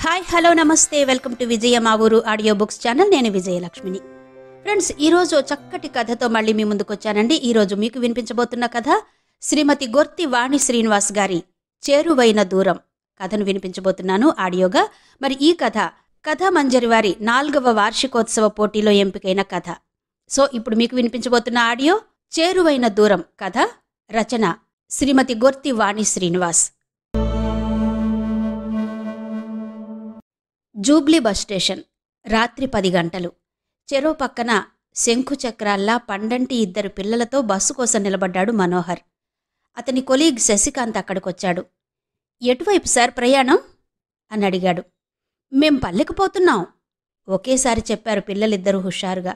Hi hello నమస్తే welcome to విజయ మా ఊరు ఆడియో బుక్స్ ఛానల్. నేను విజయలక్ష్మిని. ఫ్రెండ్స్, ఈరోజు చక్కటి కథతో మళ్ళీ మీ ముందుకు వచ్చానండి. ఈరోజు మీకు వినిపించబోతున్న కథ శ్రీమతి గొర్తి వాణి శ్రీనివాస్ గారి చేరువైన దూరం కథను వినిపించబోతున్నాను ఆడియోగా. మరి ఈ కథా మంజరి వారి 4వ వార్షికోత్సవ పోటీలో ఎంపికైన కథ. సో ఇప్పుడు మీకు వినిపించబోతున్న ఆడియో చేరువైన దూరం కథ. రచన Shrimati Gorthi Vani Srinivas. Jubilee bus station. రాత్రి 10 గంటలు. చెరో పక్కన శంఖు చక్రాల్లా పండంటి 2 పిల్లలతో బస్సు కోసం నిలబడ్డాడు మనోహర్. అతని కొలీగ్ శశికాంత్ అక్కడికొచ్చాడు. ఎటువైపు సార్ ప్రయాణం అని అడిగాడు. మేం పల్లెకు పోతున్నాం ఒకేసారి చెప్పారు పిల్లలిద్దరూ హుషారుగా.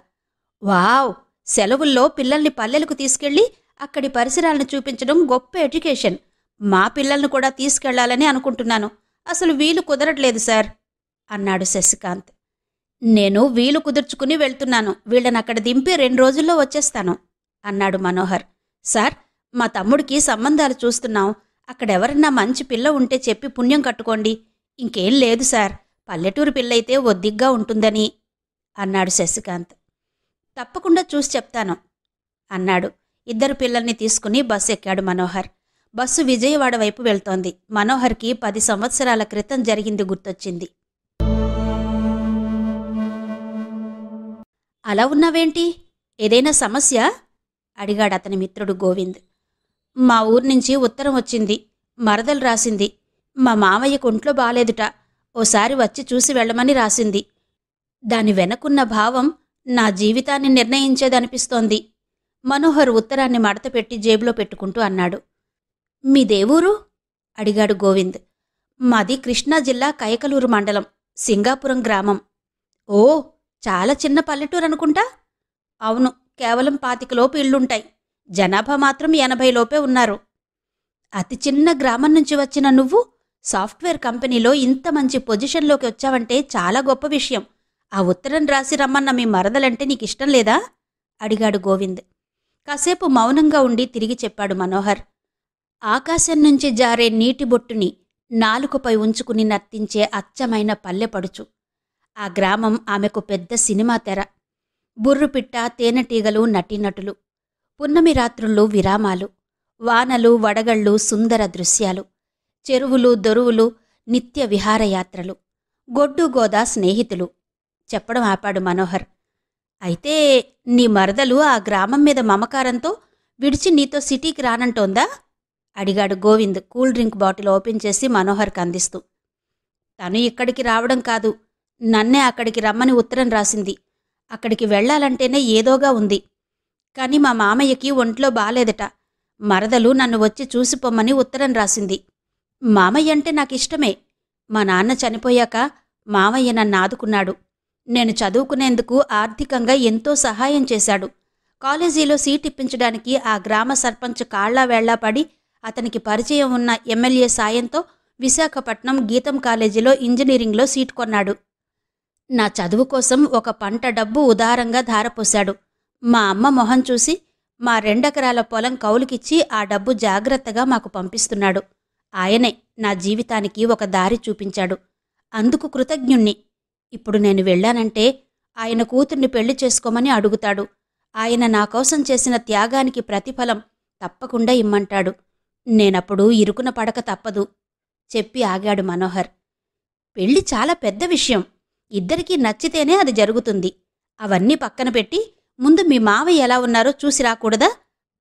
వావ్! సెలవుల్లో పిల్లల్ని పల్లెలకు తీసుకెళ్లి అక్కడి పరిసరాలను చూపించడం గొప్ప ఎడ్యుకేషన్. మా పిల్లల్ని కూడా తీసుకెళ్లాలని అనుకుంటున్నాను. అసలు వీలు కుదరట్లేదు సార్ అన్నాడు శశికాంత్. నేను వీలు కుదుర్చుకుని వెళ్తున్నాను. వీళ్ళని అక్కడ దింపి 2 రోజుల్లో వచ్చేస్తాను అన్నాడు మనోహర్. సార్, మా తమ్ముడికి సంబంధాలు చూస్తున్నాం. అక్కడెవరన్నా మంచి పిల్ల ఉంటే చెప్పి పుణ్యం కట్టుకోండి. ఇంకేం లేదు సార్, పల్లెటూరు పిల్లయితే ఒద్దిగ్గా ఉంటుందని అన్నాడు శశికాంత్. తప్పకుండా చూసి చెప్తాను అన్నాడు. 2 పిల్లల్ని తీసుకుని బస్సు ఎక్కాడు మనోహర్. బస్సు విజయవాడ వైపు వెళ్తోంది. మనోహర్కి 10 సంవత్సరాల క్రితం జరిగింది గుర్తొచ్చింది. అలా ఉన్నావేంటి? ఏదైనా సమస్య అడిగాడు అతని మిత్రుడు గోవింద్. మా ఊరు నుంచి ఉత్తరం వచ్చింది. మరదలు రాసింది. మా మావయ్యకు ఒంట్లో బాలేదుట. ఓసారి వచ్చి చూసి వెళ్ళమని రాసింది. దాని వెనకున్న భావం నా జీవితాన్ని నిర్ణయించేదనిపిస్తోంది. మనోహర్ ఉత్తరాన్ని మడతపెట్టి జేబులో పెట్టుకుంటూ అన్నాడు. మీ దేవూరు అడిగాడు గోవింద్. మాది కృష్ణా జిల్లా కైకలూరు మండలం, సింగాపురం గ్రామం. ఓ, చాలా చిన్న పల్లెటూరు అనుకుంటా. అవును, కేవలం 25 లోపు ఇళ్లుంటాయి. జనాభా మాత్రం 80 లోపే ఉన్నారు. అతి చిన్న గ్రామం నుంచి వచ్చిన నువ్వు సాఫ్ట్వేర్ కంపెనీలో ఇంత మంచి పొజిషన్లోకి వచ్చావంటే చాలా గొప్ప విషయం. ఆ ఉత్తరం రాసి రమ్మన్న మీ మరదలంటే నీకిష్టం లేదా అడిగాడు గోవింద్. కాసేపు మౌనంగా ఉండి తిరిగి చెప్పాడు మనోహర్. ఆకాశం నుంచి జారే నీటి బొట్టుని నాలుకపై ఉంచుకుని నర్తించే అచ్చమైన పల్లెపడుచు. ఆ గ్రామం ఆమెకు పెద్ద సినిమా తెర. బుర్రుపిట్ట, తేనెటీగలు నటీనటులు. పున్నమి రాత్రుళ్ళు విరామాలు. వానలు, వడగళ్ళు, సుందర దృశ్యాలు. చెరువులు, దొరువులు, నిత్య విహారయాత్రలు. గొడ్డు గోదా స్నేహితులు. చెప్పడం ఆపాడు మనోహర్. అయితే నీ మరదలు ఆ గ్రామం మీద మమకారంతో విడిచి నీతో సిటీకి రానంటోందా అడిగాడు Govind cool drink bottle open చేసి మనోహర్కి అందిస్తూ. తను ఇక్కడికి రావడం కాదు, నన్నే అక్కడికి రమ్మని ఉత్తరం రాసింది. అక్కడికి వెళ్లాలంటేనే ఏదోగా ఉంది. కాని మా మామయ్యకి ఒంట్లో బాలేదట. మరదలు నన్ను వచ్చి చూసిపోమ్మని ఉత్తరం రాసింది. మామయ్య అంటే నాకిష్టమే. మా నాన్న చనిపోయాక మామయ్య నన్ను ఆదుకున్నాడు. నేను చదువుకునేందుకు ఆర్థికంగా ఎంతో సహాయం చేశాడు. కాలేజీలో సీట్ ఇప్పించడానికి ఆ గ్రామ సర్పంచ్ కాళ్లా వేళ్లా పడి అతనికి పరిచయం ఉన్న ఎమ్మెల్యే సాయంతో విశాఖపట్నం గీతం కాలేజీలో ఇంజనీరింగ్లో సీట్ కొన్నాడు. నా చదువు కోసం ఒక పంట డబ్బు ఉదారంగా ధారపోశాడు. మా అమ్మ మొహం చూసి మా 2 ఎకరాల పొలం కౌలుకిచ్చి ఆ డబ్బు జాగ్రత్తగా మాకు పంపిస్తున్నాడు. ఆయనే నా జీవితానికి ఒక దారి చూపించాడు. అందుకు కృతజ్ఞుణ్ణి. ఇప్పుడు నేను వెళ్ళానంటే ఆయన కూతుర్ని పెళ్లి చేసుకోమని అడుగుతాడు. ఆయన నా కోసం చేసిన త్యాగానికి ప్రతిఫలం తప్పకుండా ఇమ్మంటాడు. నేనప్పుడు ఇరుకున పడక తప్పదు చెప్పి ఆగాడు మనోహర్. పెళ్లి చాలా పెద్ద విషయం. ఇద్దరికీ నచ్చితేనే అది జరుగుతుంది. అవన్నీ పక్కన పెట్టి ముందు మీ మావయ్య ఎలా ఉన్నారో చూసి రాకూడదా?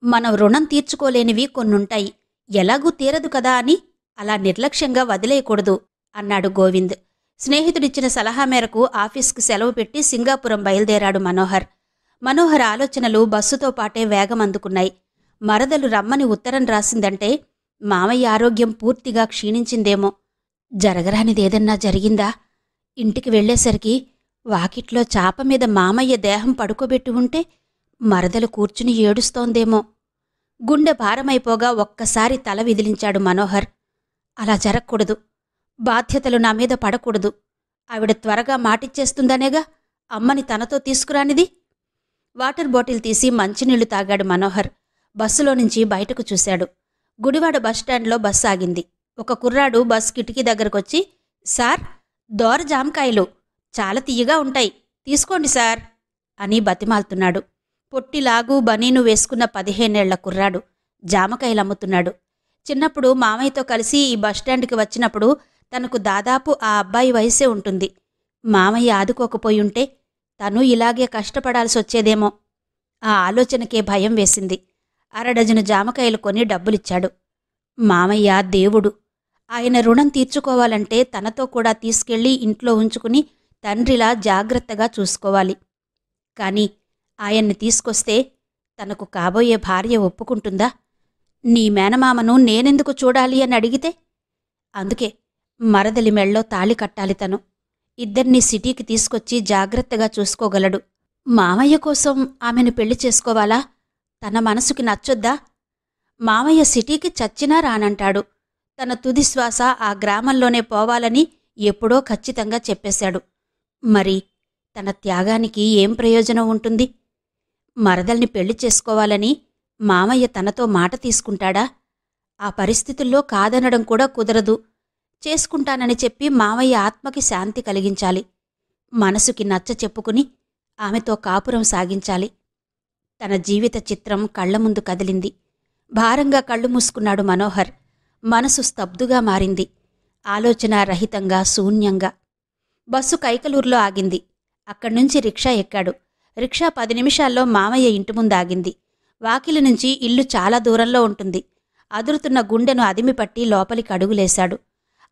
మనం రుణం తీర్చుకోలేనివి కొన్నుంటాయి. ఎలాగూ తీరదు కదా అని అలా నిర్లక్ష్యంగా వదిలేయకూడదు అన్నాడు గోవింద్. స్నేహితుడిచ్చిన సలహా మేరకు ఆఫీస్కు సెలవు పెట్టి సింగాపురం బయలుదేరాడు మనోహర్. మనోహర్ ఆలోచనలు బస్సుతో పాటే వేగం అందుకున్నాయి. మరదలు రమ్మని ఉత్తరం రాసిందంటే మామయ్య ఆరోగ్యం పూర్తిగా క్షీణించిందేమో. జరగరానిదేదన్నా జరిగిందా? ఇంటికి వెళ్లేసరికి వాకిట్లో చాప మీద మామయ్య దేహం పడుకోబెట్టి ఉంటే మరదలు కూర్చుని ఏడుస్తోందేమో. గుండె భారమైపోగా ఒక్కసారి తల విదిలించాడు మనోహర్. అలా జరగకూడదు. బాధ్యతలు నా మీద పడకూడదు. ఆవిడ త్వరగా మాటిచ్చేస్తుందనేగా అమ్మని తనతో తీసుకురానిది. వాటర్ బాటిల్ తీసి మంచినీళ్లు తాగాడు మనోహర్. బస్సులో నుంచి బయటకు చూశాడు. గుడివాడ బస్టాండ్లో బస్సు ఆగింది. ఒక కుర్రాడు బస్ కిటికీ దగ్గరకొచ్చి, సార్, దోర జామకాయలు చాలా తియ్యగా ఉంటాయి, తీసుకోండి సార్ అని బతిమాలుతున్నాడు. పొట్టిలాగు బనీను వేసుకున్న 15 ఏళ్ల కుర్రాడు జామకాయలమ్ముతున్నాడు. చిన్నప్పుడు మామయ్యతో కలిసి ఈ బస్టాండ్కి వచ్చినప్పుడు తనకు దాదాపు ఆ అబ్బాయి వయసే ఉంటుంది. మామయ్య ఆదుకోకపోయుంటే తను ఇలాగే కష్టపడాల్సొచ్చేదేమో. ఆ ఆలోచనకే భయం వేసింది. 1/2 డజను జామకాయలు కొని డబ్బులిచ్చాడు. మామయ్య దేవుడు. ఆయన రుణం తీర్చుకోవాలంటే తనతో కూడా తీసుకెళ్లి ఇంట్లో ఉంచుకుని తండ్రిలా జాగ్రత్తగా చూసుకోవాలి. కాని ఆయన్ని తీసుకొస్తే తనకు కాబోయే భార్య ఒప్పుకుంటుందా? నీ మేనమామను నేనెందుకు చూడాలి అని అడిగితే? అందుకే మరదలి మెళ్ళో తాళి కట్టాలి తను. ఇద్దరినీ సిటీకి తీసుకొచ్చి జాగ్రత్తగా చూసుకోగలడు. మామయ్య కోసం ఆమెను పెళ్లి చేసుకోవాలా? తన మనసుకి నచ్చొద్దా? మామయ్య సిటీకి చచ్చినా రానంటాడు. తన తుది శ్వాస ఆ గ్రామంలోనే పోవాలని ఎప్పుడో ఖచ్చితంగా చెప్పేశాడు. మరి తన త్యాగానికి ఏం ప్రయోజనం ఉంటుంది? మరదల్ని పెళ్లి చేసుకోవాలని మామయ్య తనతో మాట తీసుకుంటాడా? ఆ పరిస్థితుల్లో కాదనడం కూడా కుదరదు. చేసుకుంటానని చెప్పి మామయ్య ఆత్మకి శాంతి కలిగించాలి. మనసుకి నచ్చ చెప్పుకుని ఆమెతో కాపురం సాగించాలి. తన జీవిత చిత్రం కళ్ల ముందు కదిలింది. భారంగా కళ్ళు మూసుకున్నాడు మనోహర్. మనసు స్తబ్దుగా మారింది. ఆలోచనారహితంగా, శూన్యంగా. బస్సు కైకలూరులో ఆగింది. అక్కడ్నుంచి రిక్షా ఎక్కాడు. రిక్షా 10 నిమిషాల్లో మామయ్య ఇంటి ముందాగింది. వాకిలి నుంచి ఇల్లు చాలా దూరంలో ఉంటుంది. అదురుతున్న గుండెను అదిమిపట్టి లోపలికి అడుగులేశాడు.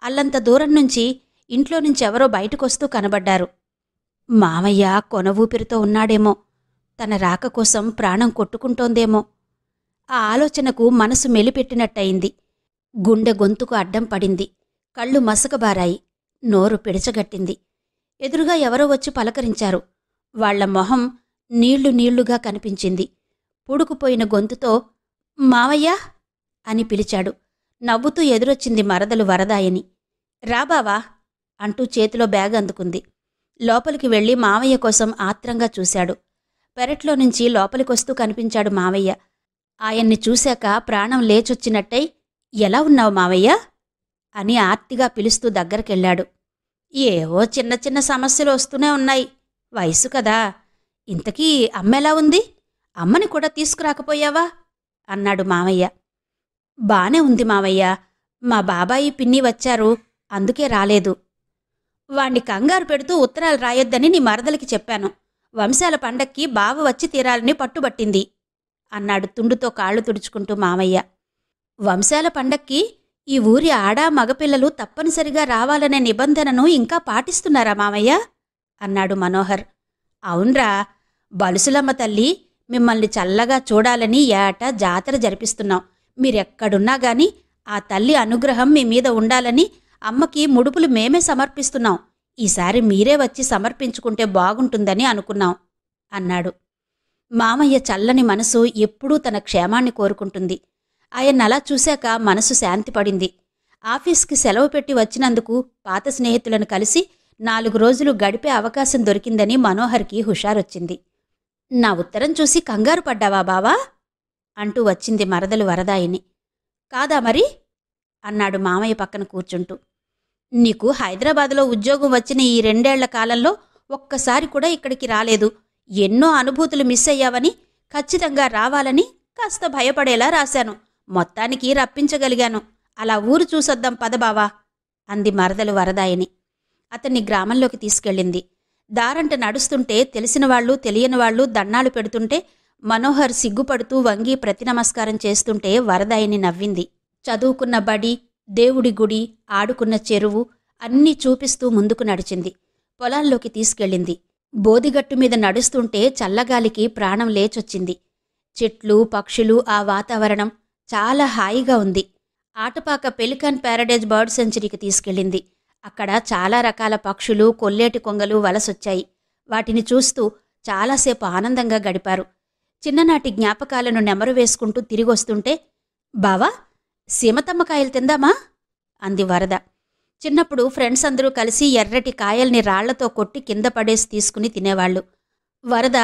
అల్లంత దూరం నుంచి ఇంట్లో నుంచెవరో బయటకొస్తూ కనబడ్డారు. మామయ్య కొన ఊపిరితో ఉన్నాడేమో. తన రాక కోసం ప్రాణం కొట్టుకుంటోందేమో. ఆ ఆలోచనకు మనసు మెలిపెట్టినట్టయింది. గుండె గొంతుకు అడ్డం పడింది. కళ్ళు మసకబారాయి. నోరు పిడచగట్టింది. ఎదురుగా ఎవరో వచ్చి పలకరించారు. వాళ్ల మొహం నీళ్లుగా కనిపించింది. పూడుకుపోయిన గొంతుతో మావయ్యా అని పిలిచాడు. నవ్వుతూ ఎదురొచ్చింది మరదలు వరదాయని. రాబావా అంటూ చేతిలో బ్యాగ్ అందుకుంది. లోపలికి వెళ్లి మావయ్య కోసం ఆత్రంగా చూశాడు. పెరట్లో నుంచి లోపలికొస్తూ కనిపించాడు మావయ్య. ఆయన్ని చూశాక ప్రాణం లేచొచ్చినట్టై ఎలా ఉన్నావు మావయ్యా అని ఆర్తిగా పిలుస్తూ దగ్గరకెళ్ళాడు. ఏవో చిన్న చిన్న సమస్యలు వస్తూనే ఉన్నాయి. వయసు కదా. ఇంతకీ అమ్మెలా ఉంది? అమ్మని కూడా తీసుకురాకపోయావా అన్నాడు మావయ్య. బానే ఉంది మావయ్య. మా బాబాయి పిన్ని వచ్చారు, అందుకే రాలేదు. వాణ్ణి కంగారు పెడుతూ ఉత్తరాలు రాయొద్దని నీ మరదలికి చెప్పాను. వంశాల పండక్కి బావ వచ్చి తీరాలని పట్టుబట్టింది అన్నాడు తుండుతో కాళ్ళు తుడుచుకుంటూ మామయ్య. వంశాల పండక్కి ఈ ఊరి ఆడా మగపిల్లలు తప్పనిసరిగా రావాలనే నిబంధనను ఇంకా పాటిస్తున్నారా మామయ్య అన్నాడు మనోహర్. అవున్రా, బలుసులమ్మ తల్లి మిమ్మల్ని చల్లగా చూడాలని ఏటా జాతర జరిపిస్తున్నాం. మీరెక్కడున్నా గాని ఆ తల్లి అనుగ్రహం మీ మీద ఉండాలని అమ్మకి ముడుపులు మేమే సమర్పిస్తున్నాం. ఈసారి మీరే వచ్చి సమర్పించుకుంటే బాగుంటుందని అనుకున్నాం అన్నాడు. మామయ్య చల్లని మనసు ఎప్పుడూ తన క్షేమాన్ని కోరుకుంటుంది. ఆయన్నలా చూశాక మనసు శాంతిపడింది. ఆఫీస్కి సెలవు పెట్టి వచ్చినందుకు పాత స్నేహితులను కలిసి 4 రోజులు గడిపే అవకాశం దొరికిందని మనోహర్కి హుషారొచ్చింది. నా ఉత్తరం చూసి కంగారు పడ్డావా బావా అంటూ వచ్చింది మరదలు వరదాయిని. కాదా మరి అన్నాడు మామయ్య పక్కన కూర్చుంటూ. నీకు హైదరాబాదులో ఉద్యోగం వచ్చిన ఈ 2 ఏళ్ల కాలంలో ఒక్కసారి కూడా ఇక్కడికి రాలేదు. ఎన్నో అనుభూతులు మిస్ అయ్యావని, ఖచ్చితంగా రావాలని కాస్త భయపడేలా రాశాను. మొత్తానికి రప్పించగలిగాను. అలా ఊరు చూసొద్దాం పదబావా అంది మరదలు వరదాయిని. అతన్ని గ్రామంలోకి తీసుకెళ్ళింది. దారంట నడుస్తుంటే తెలిసినవాళ్లు తెలియనివాళ్లు దన్నాలు పెడుతుంటే మనోహర్ సిగ్గుపడుతూ వంగి ప్రతినమస్కారం చేస్తుంటే వరదాయిని నవ్వింది. చదువుకున్న బడి, దేవుడి గుడి, ఆడుకున్న చెరువు అన్నీ చూపిస్తూ ముందుకు నడిచింది. పొలాల్లోకి తీసుకెళ్ళింది. బోదిగట్టు మీద నడుస్తుంటే చల్లగాలికి ప్రాణం లేచొచ్చింది. చెట్లు, పక్షులు, ఆ వాతావరణం చాలా హాయిగా ఉంది. ఆటపాక పెలికాన్ ప్యారడైజ్ బర్డ్ సెంచరీకి తీసుకెళ్ళింది. అక్కడ చాలా రకాల పక్షులు, కొల్లేటి కొంగలు వలసొచ్చాయి. వాటిని చూస్తూ చాలాసేపు ఆనందంగా గడిపారు. చిన్ననాటి జ్ఞాపకాలను నెమరు వేసుకుంటూ తిరిగొస్తుంటే, బావా సీమతమ్మకాయలు తిందామా అంది వరద. చిన్నప్పుడు ఫ్రెండ్స్ అందరూ కలిసి ఎర్రటి కాయల్ని రాళ్లతో కొట్టి కింద పడేసి తీసుకుని తినేవాళ్లు. వరద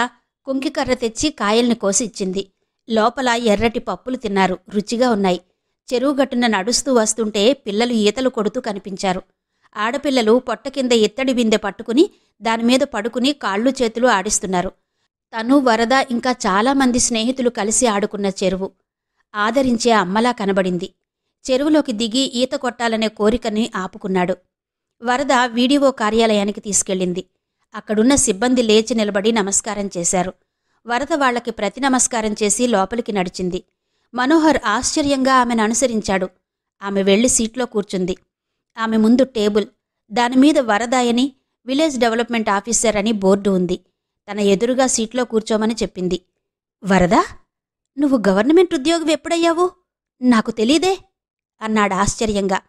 కుంకికర్ర తెచ్చి కాయల్ని కోసి ఇచ్చింది. లోపల ఎర్రటి పప్పులు తిన్నారు. రుచిగా ఉన్నాయి. చెరువుగట్టున నడుస్తూ వస్తుంటే పిల్లలు ఈతలు కొడుతూ కనిపించారు. ఆడపిల్లలు పొట్ట కింద ఇత్తడి బిందె పట్టుకుని దానిమీద పడుకుని కాళ్ళు చేతులు ఆడిస్తున్నారు. తను, వరద ఇంకా చాలామంది స్నేహితులు కలిసి ఆడుకున్న చెరువు ఆదరించే అమ్మలా కనబడింది. చెరువులోకి దిగి ఈత కొట్టాలనే కోరికని ఆపుకున్నాడు. వరద వీడిఓ కార్యాలయానికి తీసుకెళ్ళింది. అక్కడున్న సిబ్బంది లేచి నిలబడి నమస్కారం చేశారు. వరద వాళ్లకి ప్రతి నమస్కారం చేసి లోపలికి నడిచింది. మనోహర్ ఆశ్చర్యంగా ఆమెను అనుసరించాడు. ఆమె వెళ్లి సీట్లో కూర్చుంది. ఆమె ముందు టేబుల్, దానిమీద వరదాయని, విలేజ్ డెవలప్మెంట్ ఆఫీసర్ అని బోర్డు ఉంది. తన ఎదురుగా సీట్లో కూర్చోమని చెప్పింది. వరదా, నువ్వు గవర్నమెంట్ ఉద్యోగం ఎప్పుడయ్యావు? నాకు తెలీదే అన్నాడు ఆశ్చర్యంగా.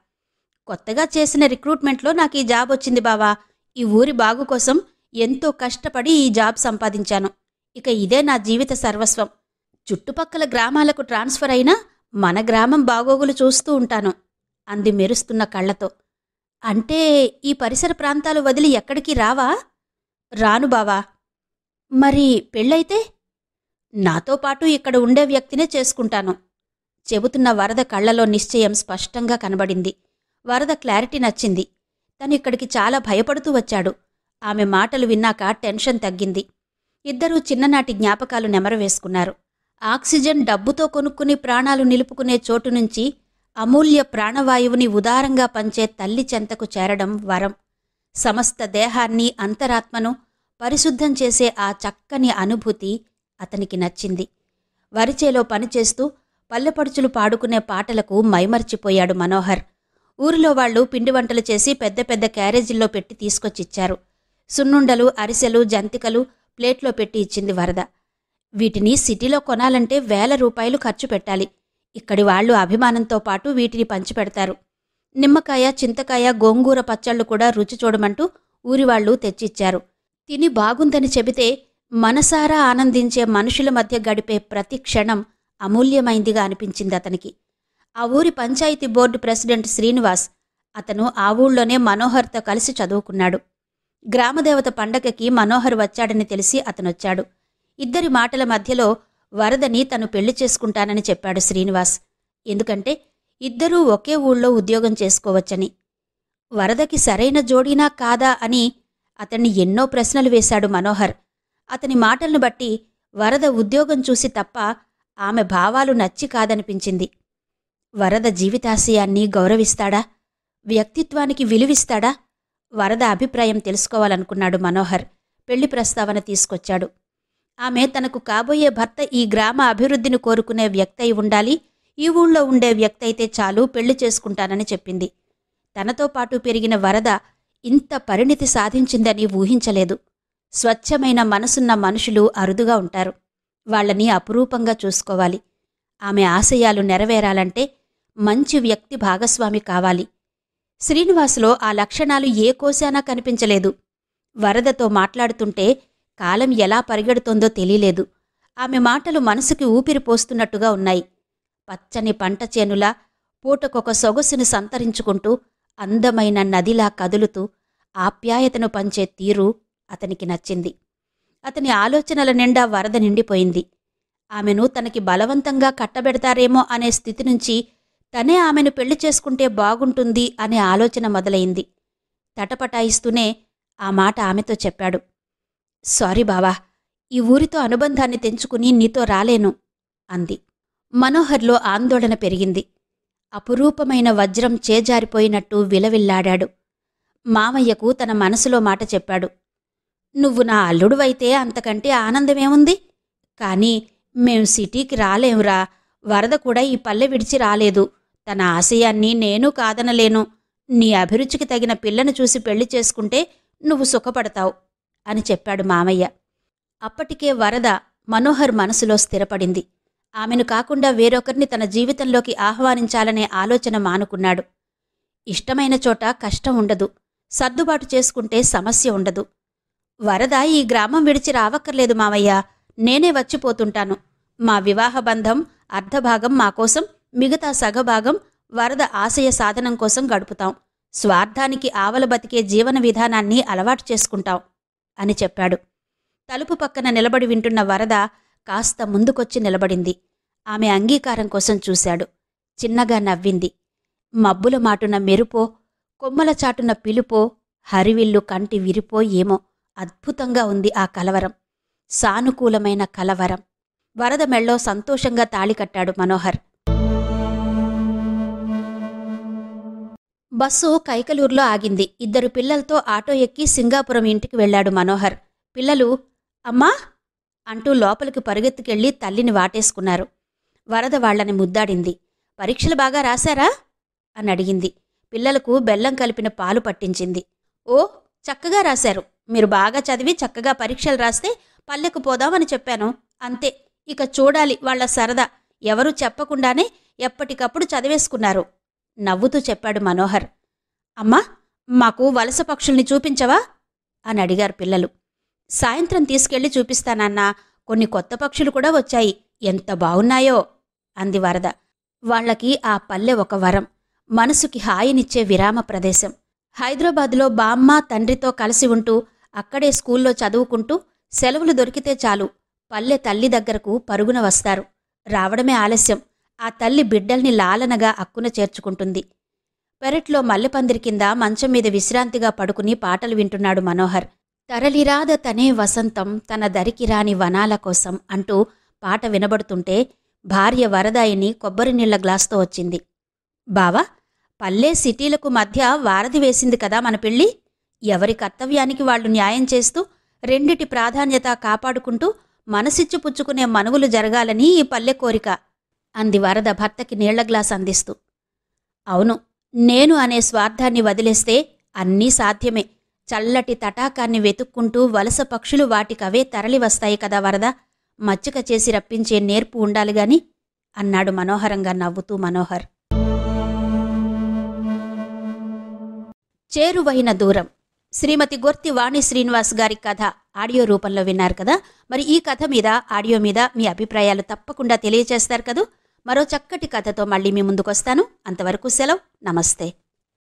కొత్తగా చేసిన రిక్రూట్మెంట్లో నాకు ఈ జాబ్ వచ్చింది బావా. ఈ ఊరి బాగు కోసం ఎంతో కష్టపడి ఈ జాబ్ సంపాదించాను. ఇక ఇదే నా జీవిత సర్వస్వం. చుట్టుపక్కల గ్రామాలకు ట్రాన్స్ఫర్ అయినా మన గ్రామం బాగోగులు చూస్తూ ఉంటాను అంది మెరుస్తున్న కళ్లతో. అంటే ఈ పరిసర ప్రాంతాలు వదిలి ఎక్కడికి రావా? రాను బావా. మరి పెళ్ళైతే? నాతో పాటు ఇక్కడ ఉండే వ్యక్తినే చేసుకుంటాను చెబుతున్న వరద కళ్లలో నిశ్చయం స్పష్టంగా కనబడింది. వరద క్లారిటీ నచ్చింది. తను ఇక్కడికి చాలా భయపడుతూ వచ్చాడు. ఆమె మాటలు విన్నాక టెన్షన్ తగ్గింది. ఇద్దరూ చిన్ననాటి జ్ఞాపకాలు నెమరవేసుకున్నారు. ఆక్సిజన్ డబ్బుతో కొనుక్కుని ప్రాణాలు నిలుపుకునే చోటు నుంచి అమూల్య ప్రాణవాయువుని ఉదారంగా పంచే తల్లి చెంతకు చేరడం వరం. సమస్త దేహాన్ని, అంతరాత్మను పరిశుద్ధం చేసే ఆ చక్కని అనుభూతి అతనికి నచ్చింది. వరిచేలో పనిచేస్తూ పల్లెపడుచులు పాడుకునే పాటలకు మైమర్చిపోయాడు మనోహర్. ఊరిలో వాళ్లు పిండి వంటలు చేసి పెద్ద పెద్ద క్యారేజీల్లో పెట్టి తీసుకొచ్చిచ్చారు. సున్నుండలు, అరిసెలు, జంతికలు ప్లేట్లో పెట్టి ఇచ్చింది వరద. వీటిని సిటీలో కొనాలంటే ₹1,000 ఖర్చు పెట్టాలి. ఇక్కడి వాళ్లు అభిమానంతో పాటు వీటిని పంచిపెడతారు. నిమ్మకాయ, చింతకాయ, గోంగూర పచ్చళ్లు కూడా రుచి చూడమంటూ ఊరివాళ్లు తెచ్చిచ్చారు. తిని బాగుందని చెబితే మనసారా ఆనందించే మనుషుల మధ్య గడిపే ప్రతి క్షణం అమూల్యమైందిగా అనిపించింది అతనికి. ఆ ఊరి పంచాయతీ బోర్డు ప్రెసిడెంట్ శ్రీనివాస్. అతను ఆ ఊళ్ళోనే మనోహర్తో కలిసి చదువుకున్నాడు. గ్రామదేవత పండగకి మనోహర్ వచ్చాడని తెలిసి అతనొచ్చాడు. ఇద్దరి మాటల మధ్యలో వరదని తను పెళ్లి చేసుకుంటానని చెప్పాడు శ్రీనివాస్. ఎందుకంటే ఇద్దరూ ఒకే ఊళ్ళో ఉద్యోగం చేసుకోవచ్చని. వరదకి సరైన జోడీనా కాదా అని అతన్ని ఎన్నో ప్రశ్నలు వేశాడు మనోహర్. అతని మాటలను బట్టి వరద ఉద్యోగం చూసి తప్ప ఆమె భావాలు నచ్చి కాదనిపించింది. వరద జీవితాశయాన్ని గౌరవిస్తాడా? వ్యక్తిత్వానికి విలువిస్తాడా? వరద అభిప్రాయం తెలుసుకోవాలనుకున్నాడు మనోహర్. పెళ్లి ప్రస్తావన తీసుకొచ్చాడు. ఆమె తనకు కాబోయే భర్త ఈ గ్రామ అభివృద్ధిని కోరుకునే వ్యక్తి అయి ఉండాలి, ఈ ఊళ్ళో ఉండే వ్యక్తి అయితే చాలు, పెళ్లి చేసుకుంటానని చెప్పింది. తనతో పాటు పెరిగిన వరద ఇంత పరిణితి సాధించిందని ఊహించలేదు. స్వచ్ఛమైన మనసున్న మనుషులు అరుదుగా ఉంటారు. వాళ్లని అపురూపంగా చూసుకోవాలి. ఆమె ఆశయాలు నెరవేరాలంటే మంచి వ్యక్తి భాగస్వామి కావాలి. శ్రీనివాసులో ఆ లక్షణాలు ఏ కోశానా కనిపించలేదు. వరదతో మాట్లాడుతుంటే కాలం ఎలా పరిగెడుతోందో తెలియలేదు. ఆమె మాటలు మనసుకి ఊపిరి పోస్తున్నట్టుగా ఉన్నాయి. పచ్చని పంట చేనులా పూటకొక సొగసును సంతరించుకుంటూ అందమైన నదిలా కదులుతూ ఆప్యాయతను పంచే తీరు అతనికి నచ్చింది. అతని ఆలోచనల నిండా వరద నిండిపోయింది. ఆమెను తనకి బలవంతంగా కట్టబెడతారేమో అనే స్థితి నుంచి తనే ఆమెను పెళ్లి చేసుకుంటే బాగుంటుంది అనే ఆలోచన మొదలైంది. తటపటాయిస్తూనే ఆ మాట ఆమెతో చెప్పాడు. సారీ బావా, ఈ ఊరితో అనుబంధాన్ని తెంచుకుని నీతో రాలేను అంది. మనోహర్లో ఆందోళన పెరిగింది. అపురూపమైన వజ్రం చేజారిపోయినట్టు విలవిల్లాడాడు. మామయ్యకు తన మనసులో మాట చెప్పాడు. నువ్వు నా అల్లుడువైతే అంతకంటే ఆనందమేముంది? కాని మేం సిటీకి రాలేంరా. వరద కూడా ఈ పల్లె విడిచి రాలేదు. తన ఆశయాన్ని నేను కాదనలేను. నీ అభిరుచికి తగిన పిల్లను చూసి పెళ్లి చేసుకుంటే నువ్వు సుఖపడతావు అని చెప్పాడు మామయ్య. అప్పటికే వరద మనోహర్ మనసులో స్థిరపడింది. ఆమెను కాకుండా వేరొకరిని తన జీవితంలోకి ఆహ్వానించాలనే ఆలోచన మానుకున్నాడు. ఇష్టమైన చోట కష్టం ఉండదు, సర్దుబాటు చేసుకుంటే సమస్య ఉండదు. వరద ఈ గ్రామం విడిచి రావక్కర్లేదు మామయ్య, నేనే వచ్చిపోతుంటాను. మా వివాహ బంధం అర్ధభాగం మాకోసం, మిగతా సగభాగం వరద ఆశయ సాధనం కోసం గడుపుతాం. స్వార్థానికి ఆవల బతికే జీవన విధానాన్ని అలవాటు చేసుకుంటాం అని చెప్పాడు. తలుపు పక్కన నిలబడి వింటున్న వరద కాస్త ముందుకొచ్చి నిలబడింది. ఆమె అంగీకారం కోసం చూశాడు. చిన్నగా నవ్వింది. మబ్బుల మాటున మెరుపో, కొమ్మల చాటున పిలుపో హరివిల్లు కంటి విరిపో ఏమో అద్భుతంగా ఉంది ఆ కలవరం. సానుకూలమైన కలవరం. వరద మెళ్ళో సంతోషంగా తాళి కట్టాడు మనోహర్. బస్సు కైకలూరులో ఆగింది. 2 పిల్లలతో ఆటో ఎక్కి సింగాపురం ఇంటికి వెళ్లాడు మనోహర్. పిల్లలు అమ్మా అంటూ లోపలికి పరుగెత్తుకెళ్లి తల్లిని వాటేసుకున్నారు. వరద వాళ్లని ముద్దాడింది. పరీక్షలు బాగా రాశారా అని అడిగింది. పిల్లలకు బెల్లం కలిపిన పాలు పట్టించింది. ఓ, చక్కగా రాశారు. మీరు బాగా చదివి చక్కగా పరీక్షలు రాస్తే పల్లెకు పోదామని చెప్పాను. అంతే. ఇక చూడాలి వాళ్ల సరదా. ఎవరూ చెప్పకుండానే ఎప్పటికప్పుడు చదివేసుకున్నారు నవ్వుతూ చెప్పాడు మనోహర్. అమ్మా, మాకు వలస పక్షుల్ని చూపించవా అని అడిగారు పిల్లలు. సాయంత్రం తీసుకెళ్లి చూపిస్తానన్నా. కొన్ని కొత్త పక్షులు కూడా వచ్చాయి. ఎంత బావున్నాయో అంది వరద. వాళ్లకి ఆ పల్లె ఒక వరం. మనసుకి హాయినిచ్చే విరామ ప్రదేశం. హైదరాబాదులో బామ్మ తండ్రితో కలిసి ఉంటూ అక్కడే స్కూల్లో చదువుకుంటూ సెలవులు దొరికితే చాలు పల్లె తల్లి దగ్గరకు పరుగున వస్తారు. రావడమే ఆలస్యం. ఆ తల్లి బిడ్డల్ని లాలనగా అక్కున చేర్చుకుంటుంది. పెరట్లో మల్లెపందిరి కింద మంచం మీద విశ్రాంతిగా పడుకుని పాటలు వింటున్నాడు మనోహర్. తరలిరాద తనే వసంతం తన దరికిరాని వనాల కోసం అంటూ పాట వినబడుతుంటే భార్య వరదాయిని కొబ్బరి నీళ్ల గ్లాస్తో వచ్చింది. బావా, పల్లె సిటీలకు మధ్య వారధి వేసింది కదా మన పెళ్ళి. ఎవరి కర్తవ్యానికి వాళ్లు న్యాయం చేస్తూ రెండిటి ప్రాధాన్యత కాపాడుకుంటూ మనసిచ్చి పుచ్చుకునే మనువులు జరగాలని ఈ పల్లె కోరిక అంది వరద భర్తకి నీళ్ల గ్లాస్ అందిస్తూ. అవును, నేను అనే స్వార్థాన్ని వదిలేస్తే అన్నీ సాధ్యమే. చల్లటి తటాకాన్ని వెతుక్కుంటూ వలస పక్షులు వాటికవే తరలివస్తాయి కదా వరద. మచ్చిక చేసి రప్పించే నేర్పు ఉండాలిగాని అన్నాడు మనోహరంగా నవ్వుతూ మనోహర్. చేరువైన దూరం. శ్రీమతి గొర్తి వాణి శ్రీనివాస్ గారి కథ ఆడియో రూపంలో విన్నారు కదా. మరి ఈ కథ మీద, ఆడియో మీద మీ అభిప్రాయాలు తప్పకుండా తెలియచేస్తారు కదూ. మరో చక్కటి కథతో మళ్ళీ మీ ముందుకొస్తాను. అంతవరకు సెలవు. నమస్తే.